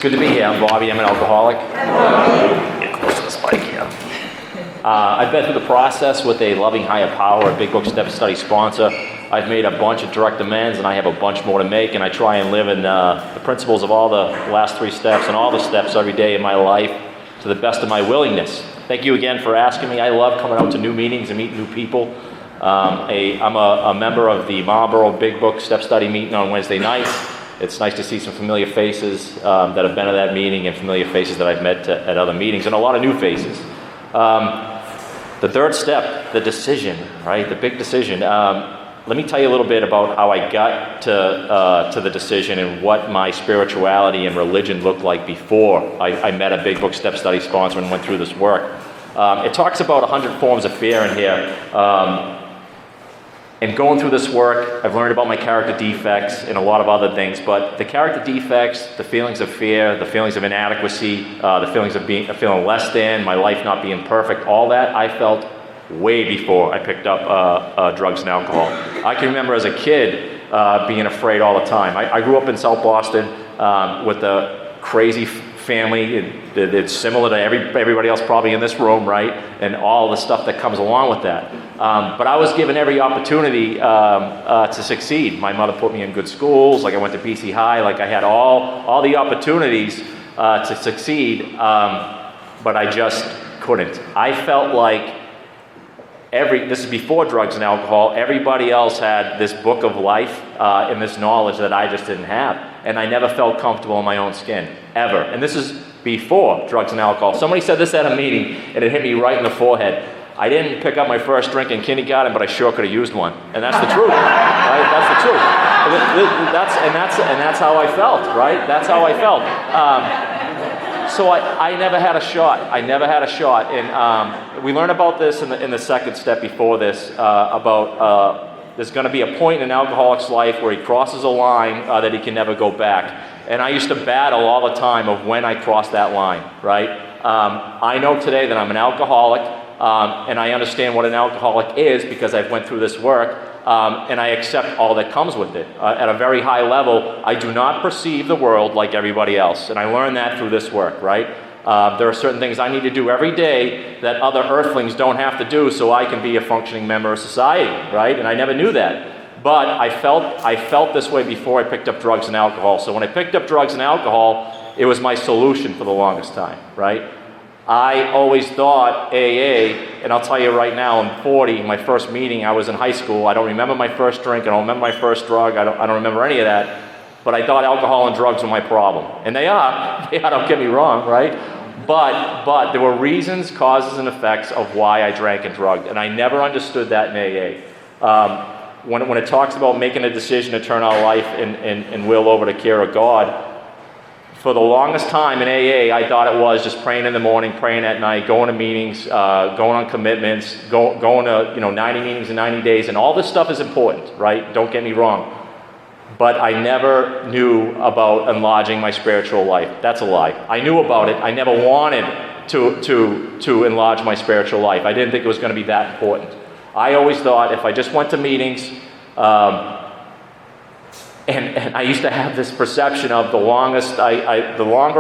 Good to be here. I'm Bobby. I'm an alcoholic. Get close to this mic here. I've been through the process with a loving higher power, a Big Book Step Study sponsor. I've made a bunch of direct amends, and I have a bunch more to make, and I try and live in the principles of all the last 3 steps and all the steps every day in my life to the best of my willingness. Thank you again for asking me. I love coming out to new meetings and meeting new people. I'm a member of the Marlboro Big Book Step Study meeting on Wednesday nights. It's nice to see some familiar faces that have been at that meeting and familiar faces that I've met at other meetings, and a lot of new faces. The third step, the decision, right? The big decision. Let me tell you a little bit about how I got to the decision and what my spirituality and religion looked like before I met a Big Book Step Study sponsor and went through this work. It talks about 100 forms of fear in here. And going through this work, I've learned about my character defects and a lot of other things, but the character defects, the feelings of fear, the feelings of inadequacy, the feelings of feeling less than, my life not being perfect, all that I felt way before I picked up drugs and alcohol. I can remember as a kid being afraid all the time. I grew up in South Boston with a crazy family. It's similar to everybody else probably in this room, right? And all the stuff that comes along with that. But I was given every opportunity to succeed. My mother put me in good schools, like I went to BC High, like I had all the opportunities to succeed, but I just couldn't. I felt like this is before drugs and alcohol, everybody else had this book of life and this knowledge that I just didn't have. And I never felt comfortable in my own skin, ever. And this is before drugs and alcohol. Somebody said this at a meeting, and it hit me right in the forehead. I didn't pick up my first drink in kindergarten, but I sure could have used one. And that's the truth, right? That's the truth. That's how I felt, right? That's how I felt. So I never had a shot. I never had a shot. And we learn about this in the second step before this, about there's going to be a point in an alcoholic's life where he crosses a line that he can never go back. And I used to battle all the time of when I crossed that line, right? I know today that I'm an alcoholic, and I understand what an alcoholic is because I've went through this work, and I accept all that comes with it. At a very high level, I do not perceive the world like everybody else, and I learned that through this work, right? There are certain things I need to do every day that other earthlings don't have to do so I can be a functioning member of society, right? And I never knew that. But I felt this way before I picked up drugs and alcohol. So when I picked up drugs and alcohol, it was my solution for the longest time, right? I always thought AA, and I'll tell you right now, I'm 40, my first meeting, I was in high school. I don't remember my first drink, I don't remember my first drug, I don't remember any of that. But I thought alcohol and drugs were my problem. And they are, don't get me wrong, right? But there were reasons, causes, and effects of why I drank and drugged. And I never understood that in AA. When it talks about making a decision to turn our life and will over to care of God, for the longest time in AA, I thought it was just praying in the morning, praying at night, going to meetings, going on commitments, going to 90 meetings in 90 days, and all this stuff is important, right? Don't get me wrong. But I never knew about enlarging my spiritual life. That's a lie. I knew about it. I never wanted to enlarge my spiritual life. I didn't think it was going to be that important. I always thought if I just went to meetings, and I used to have this perception of the longer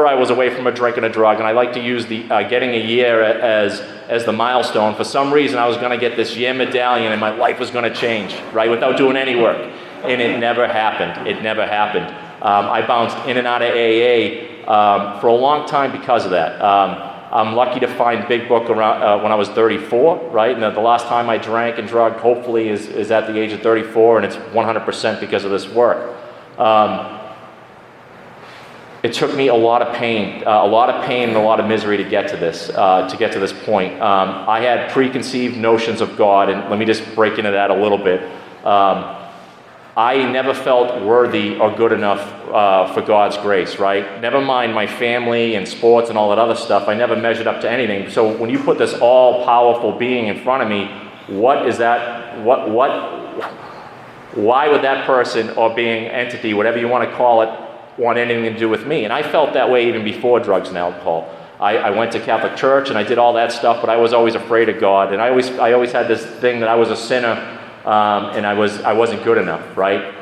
I was away from a drink and a drug, and I like to use the getting a year as the milestone. For some reason, I was going to get this year medallion, and my life was going to change, right, without doing any work. And it never happened. It never happened. I bounced in and out of AA for a long time because of that. I'm lucky to find Big Book around when I was 34, right? And the last time I drank and drugged, hopefully, is at the age of 34, and it's 100% because of this work. It took me a lot of pain and a lot of misery to get to this point. I had preconceived notions of God, and let me just break into that a little bit. I never felt worthy or good enough for God's grace, right? Never mind my family and sports and all that other stuff. I never measured up to anything. So when you put this all-powerful being in front of me, what is that? Why would that person or being entity, whatever you want to call it, want anything to do with me? And I felt that way even before drugs and alcohol. I went to Catholic church and I did all that stuff, but I was always afraid of God. And I always had this thing that I was a sinner. And I wasn't good enough, right?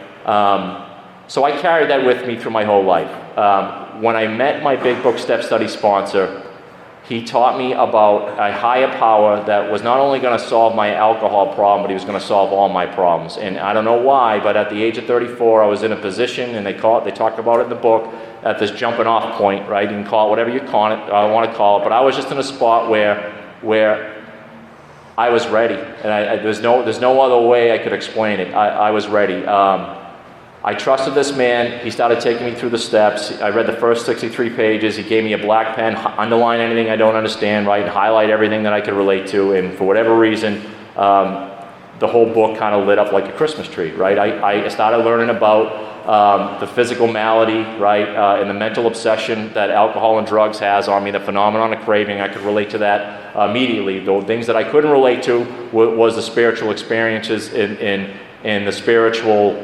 So I carried that with me through my whole life. when I met my Big Book Step Study sponsor, he taught me about a higher power that was not only going to solve my alcohol problem, but he was going to solve all my problems. And I don't know why, but at the age of 34, I was in a position, and they talk about it in the book, at this jumping off point, right? You can call it whatever you call it, I want to call it, but I was just in a spot where I was ready, and there's no other way I could explain it. I was ready. I trusted this man. He started taking me through the steps. I read the first 63 pages. He gave me a black pen, underline anything I don't understand, right, and highlight everything that I could relate to. And for whatever reason, the whole book kind of lit up like a Christmas tree, right? I started learning about the physical malady, right, and the mental obsession that alcohol and drugs has on me, the phenomenon of craving. I could relate to that immediately. The things that I couldn't relate to was the spiritual experiences and the spiritual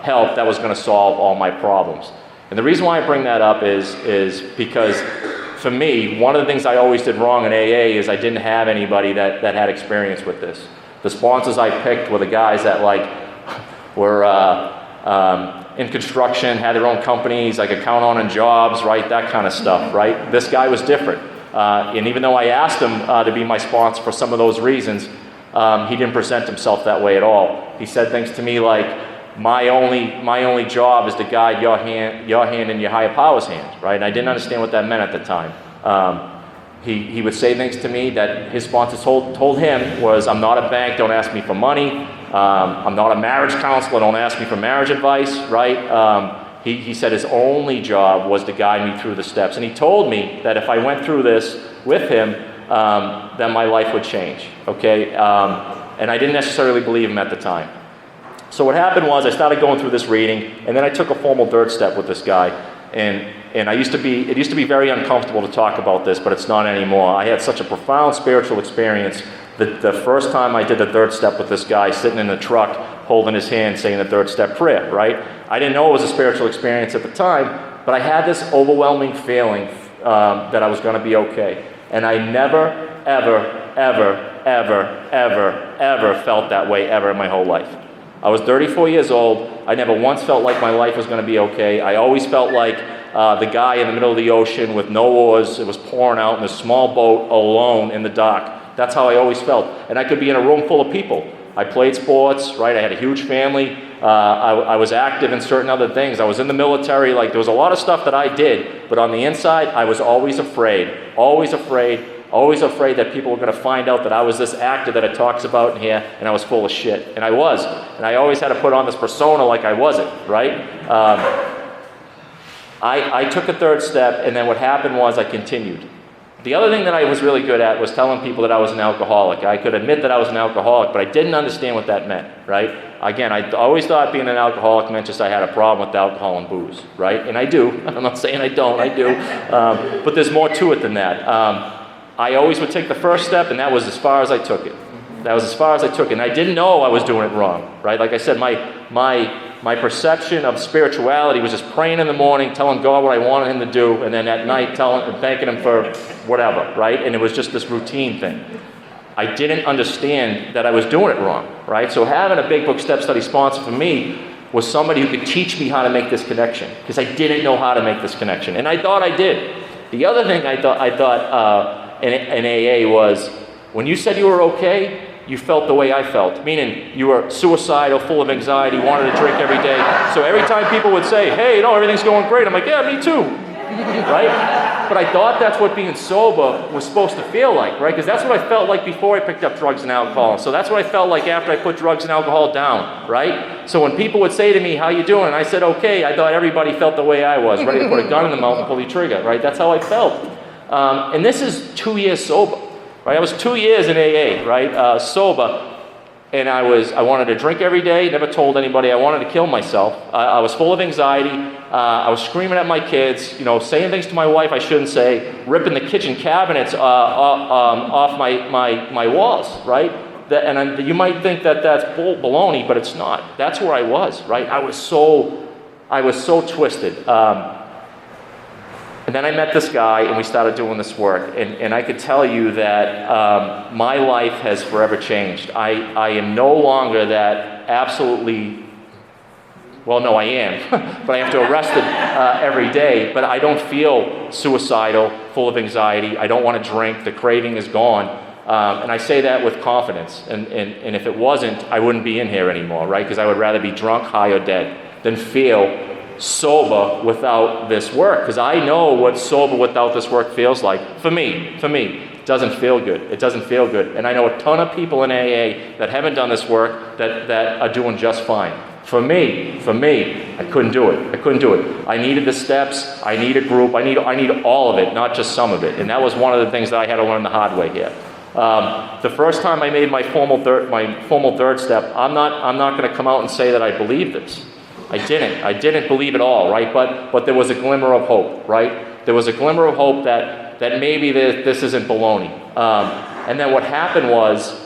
help that was going to solve all my problems. And the reason why I bring that up is because for me, one of the things I always did wrong in AA is I didn't have anybody that had experience with this. The sponsors I picked were the guys that were in construction, had their own companies, I could count on in jobs, right, that kind of stuff, right? This guy was different. And even though I asked him to be my sponsor for some of those reasons, he didn't present himself that way at all. He said things to me like, my only job is to guide your hand in your higher power's hand, right? And I didn't understand what that meant at the time. He would say things to me that his sponsors told him was, I'm not a bank, don't ask me for money. I'm not a marriage counselor, don't ask me for marriage advice, right? He said his only job was to guide me through the steps. And he told me that if I went through this with him, then my life would change, okay? And I didn't necessarily believe him at the time. So what happened was I started going through this reading, and then I took a formal third step with this guy. And it used to be very uncomfortable to talk about this, but it's not anymore. I had such a profound spiritual experience that the first time I did the third step with this guy, sitting in the truck, holding his hand, saying the third step prayer, right? I didn't know it was a spiritual experience at the time, but I had this overwhelming feeling that I was going to be okay. And I never, ever, ever, ever, ever, ever felt that way ever in my whole life. I was 34 years old. I never once felt like my life was going to be okay. I always felt like the guy in the middle of the ocean with no oars. It was pouring out in a small boat alone in the dock. That's how I always felt. And I could be in a room full of people. I played sports, right? I had a huge family. I was active in certain other things. I was in the military. There was a lot of stuff that I did. But on the inside, I was always afraid. Always afraid. Always afraid that people were going to find out that I was this actor that it talks about in here, and I was full of shit. And I was. And I always had to put on this persona like I wasn't, right? I took a third step, and then what happened was I continued. The other thing that I was really good at was telling people that I was an alcoholic. I could admit that I was an alcoholic, but I didn't understand what that meant, right? Again, I always thought being an alcoholic meant just I had a problem with alcohol and booze, right? And I do. I'm not saying I don't. I do. But there's more to it than that. I always would take the first step, and that was as far as I took it. That was as far as I took it. And I didn't know I was doing it wrong, right? Like I said, my perception of spirituality was just praying in the morning, telling God what I wanted him to do, and then at night thanking him for whatever, right? And it was just this routine thing. I didn't understand that I was doing it wrong, right? So having a Big Book Step Study sponsor for me was somebody who could teach me how to make this connection, because I didn't know how to make this connection. And I thought I did. The other thing I thought in AA was, when you said you were okay, you felt the way I felt, meaning you were suicidal, full of anxiety, wanted to drink every day. So every time people would say, hey, everything's going great, I'm like, yeah, me too, right? But I thought that's what being sober was supposed to feel like, right? Because that's what I felt like before I picked up drugs and alcohol. So that's what I felt like after I put drugs and alcohol down, right? So when people would say to me, how you doing? And I said, okay, I thought everybody felt the way I was, ready to put a gun in the mouth and pull the trigger, right? That's how I felt. And this is 2 years sober, right? I was 2 years in AA, right? Sober. And I wanted to drink every day, never told anybody. I wanted to kill myself. I was full of anxiety. I was screaming at my kids, saying things to my wife I shouldn't say, ripping the kitchen cabinets off my walls, right? And you might think that that's baloney, but it's not. That's where I was, right? I was so twisted. And then I met this guy, and we started doing this work. And I could tell you that my life has forever changed. I am no longer that absolutely Well, no, I am, but I have to arrest it every day. But I don't feel suicidal, full of anxiety. I don't want to drink. The craving is gone. And I say that with confidence. And if it wasn't, I wouldn't be in here anymore, right? Because I would rather be drunk, high, or dead than feel sober without this work. Because I know what sober without this work feels like. For me, it doesn't feel good. It doesn't feel good. And I know a ton of people in AA that haven't done this work that are doing just fine. For me, I couldn't do it. I needed the steps. I need a group. I need all of it, not just some of it. And that was one of the things that I had to learn the hard way here. The first time I made my formal third step, I'm not going to come out and say that I believed this. I didn't believe it all, right? But there was a glimmer of hope, right? There was a glimmer of hope that maybe this isn't baloney. And then what happened was,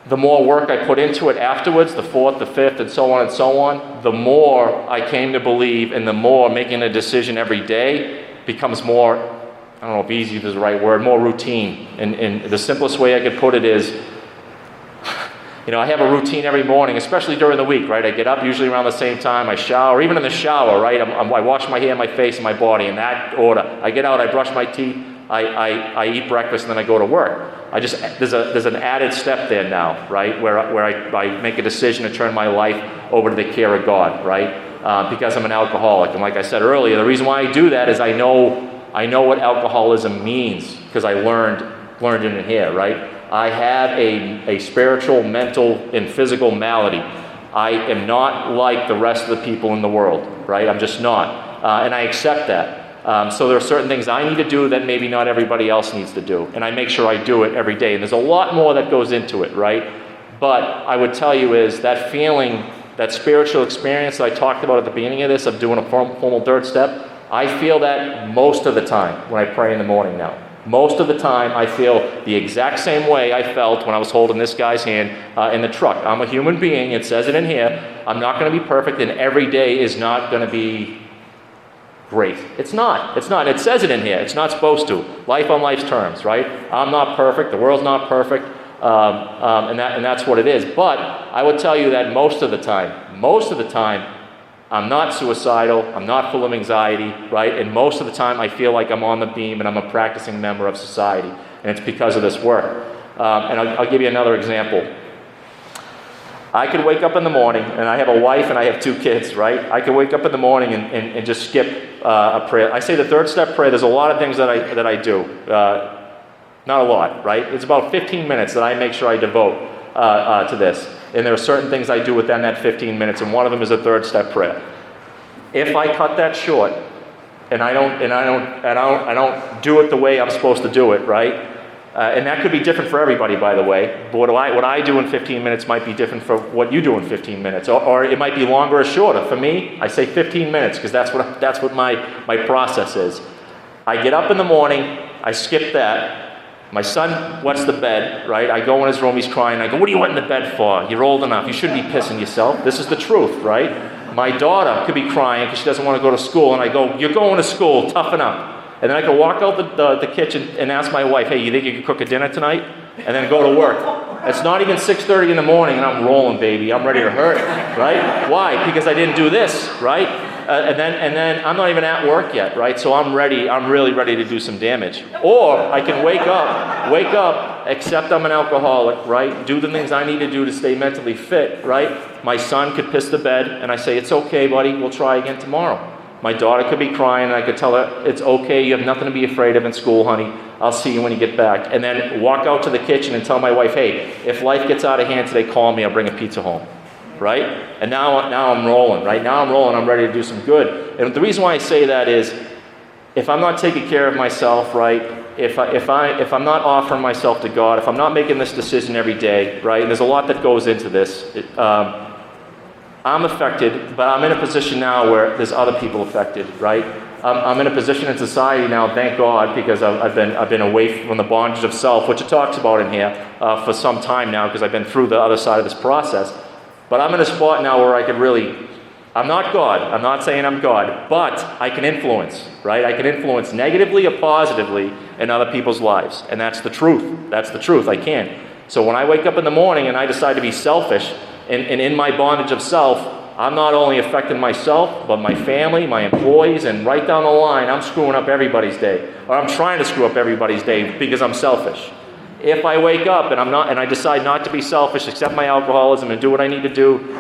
the more work I put into it afterwards, the fourth, the fifth, and so on, the more I came to believe, and the more making a decision every day becomes more, I don't know if easy is the right word, more routine. And the simplest way I could put it is, I have a routine every morning, especially during the week, right? I get up usually around the same time, I shower, even in the shower, right? I wash my hair, my face, and my body in that order. I get out, I brush my teeth, I eat breakfast, and then I go to work. There's an added step there now, right? Where I make a decision to turn my life over to the care of God, right? Because I'm an alcoholic. And like I said earlier, the reason why I do that is I know what alcoholism means, because I learned it in here, right? I have a spiritual, mental, and physical malady. I am not like the rest of the people in the world, right? I'm just not. And I accept that. So there are certain things I need to do that maybe not everybody else needs to do. And I make sure I do it every day. And there's a lot more that goes into it, right? But I would tell you is that feeling, that spiritual experience that I talked about at the beginning of this, of doing a formal third step, I feel that most of the time when I pray in the morning now. Most of the time, I feel the exact same way I felt when I was holding this guy's hand in the truck. I'm a human being. It says it in here. I'm not going to be perfect, and every day is not going to be great. It's not. It says it in here. It's not supposed to. Life on life's terms, right? I'm not perfect. The world's not perfect, and that's what it is. But I would tell you that most of the time, I'm not suicidal, I'm not full of anxiety, right? And most of the time I feel like I'm on the beam and I'm a practicing member of society. And it's because of this work. And I'll give you another example. I could wake up in the morning, and I have a wife and I have 2 kids, right? I could wake up in the morning and just skip a prayer. I say the third step prayer, there's a lot of things that I do. Not a lot, right? It's about 15 minutes that I make sure I devote to this. And there are certain things I do within that 15 minutes, and one of them is a third step prayer. If I cut that short, and I don't do it the way I'm supposed to do it, right? And that could be different for everybody, by the way. But what I do in 15 minutes might be different for what you do in 15 minutes, or it might be longer or shorter. For me, I say 15 minutes because that's what my process is. I get up in the morning, I skip that. My son wets the bed, right? I go in his room, he's crying. I go, what are you wetting the bed for? You're old enough. You shouldn't be pissing yourself. This is the truth, right? My daughter could be crying because she doesn't want to go to school. And I go, you're going to school, toughen up. And then I could walk out the kitchen and ask my wife, hey, you think you could cook a dinner tonight? And then go to work. It's not even 6:30 in the morning and I'm rolling, baby. I'm ready to hurt, right? Why? Because I didn't do this, right? And then I'm not even at work yet, right? So I'm really ready to do some damage. Or I can wake up, accept I'm an alcoholic, right? Do the things I need to do to stay mentally fit, right? My son could piss the bed and I say, it's okay, buddy, we'll try again tomorrow. My daughter could be crying and I could tell her, it's okay, you have nothing to be afraid of in school, honey. I'll see you when you get back. And then walk out to the kitchen and tell my wife, hey, if life gets out of hand today, call me, I'll bring a pizza home. Right? And now I'm rolling, right? Now I'm rolling, I'm ready to do some good. And the reason why I say that is, if I'm not taking care of myself, right? If I'm not offering myself to God, if I'm not making this decision every day, right? And there's a lot that goes into this. I'm affected, but I'm in a position now where there's other people affected, right? I'm in a position in society now, thank God, because I've been away from the bondage of self, which it talks about in here for some time now, because I've been through the other side of this process. But I'm in a spot now where I could really, I'm not God, I'm not saying I'm God, but I can influence, right? I can influence negatively or positively in other people's lives. And that's the truth. That's the truth, I can. So when I wake up in the morning and I decide to be selfish, and in my bondage of self, I'm not only affecting myself, but my family, my employees, and right down the line, I'm screwing up everybody's day. Or I'm trying to screw up everybody's day because I'm selfish. If I wake up and I decide not to be selfish, accept my alcoholism, and do what I need to do,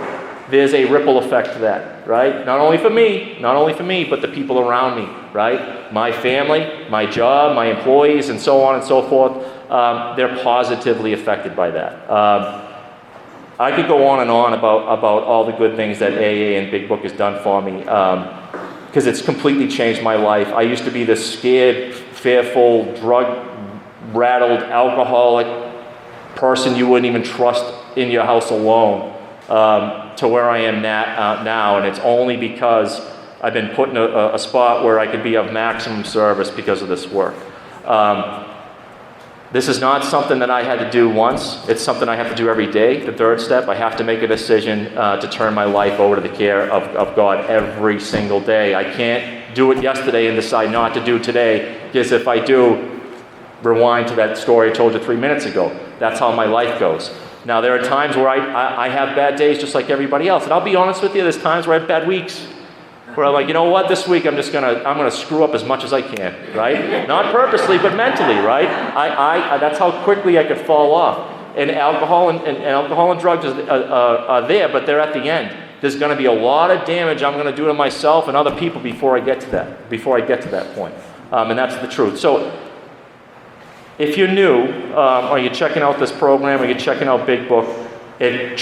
there's a ripple effect to that, right? Not only for me, but the people around me, right? My family, my job, my employees, and so on and so forth, they're positively affected by that. I could go on and on about all the good things that AA and Big Book has done for me, because it's completely changed my life. I used to be this scared, fearful, drug-rattled, alcoholic person you wouldn't even trust in your house alone, to where I am now, and it's only because I've been put in a spot where I could be of maximum service because of this work. This is not something that I had to do once. It's something I have to do every day. The third step, I have to make a decision to turn my life over to the care of God every single day. I can't do it yesterday and decide not to do today, because if I do, rewind to that story I told you 3 minutes ago. That's how my life goes. Now, there are times where I have bad days just like everybody else. And I'll be honest with you, there's times where I have bad weeks. Where I'm like, you know what, this week I'm gonna screw up as much as I can, right? Not purposely, but mentally, right? That's how quickly I could fall off. And alcohol and drugs are there, but they're at the end. There's gonna be a lot of damage I'm gonna do to myself and other people before I get to that point. And that's the truth. So, if you're new, or you're checking out this program, or you're checking out Big Book, it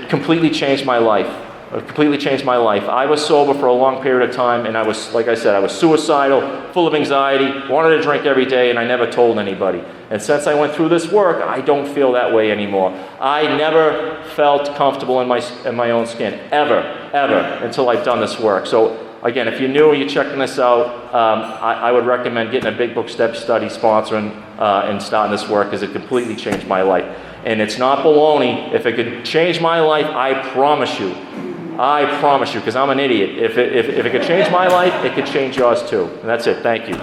completely changed my life. It completely changed my life. I was sober for a long period of time, and I was, like I said, I was suicidal, full of anxiety, wanted to drink every day, and I never told anybody. And since I went through this work, I don't feel that way anymore. I never felt comfortable in my own skin, ever, until I've done this work. So, again, if you're new and you're checking this out, I would recommend getting a Big Book Step Study, sponsoring, and starting this work, because it completely changed my life. And it's not baloney. If it could change my life, I promise you, because I'm an idiot. If it could change my life, it could change yours too. And that's it. Thank you.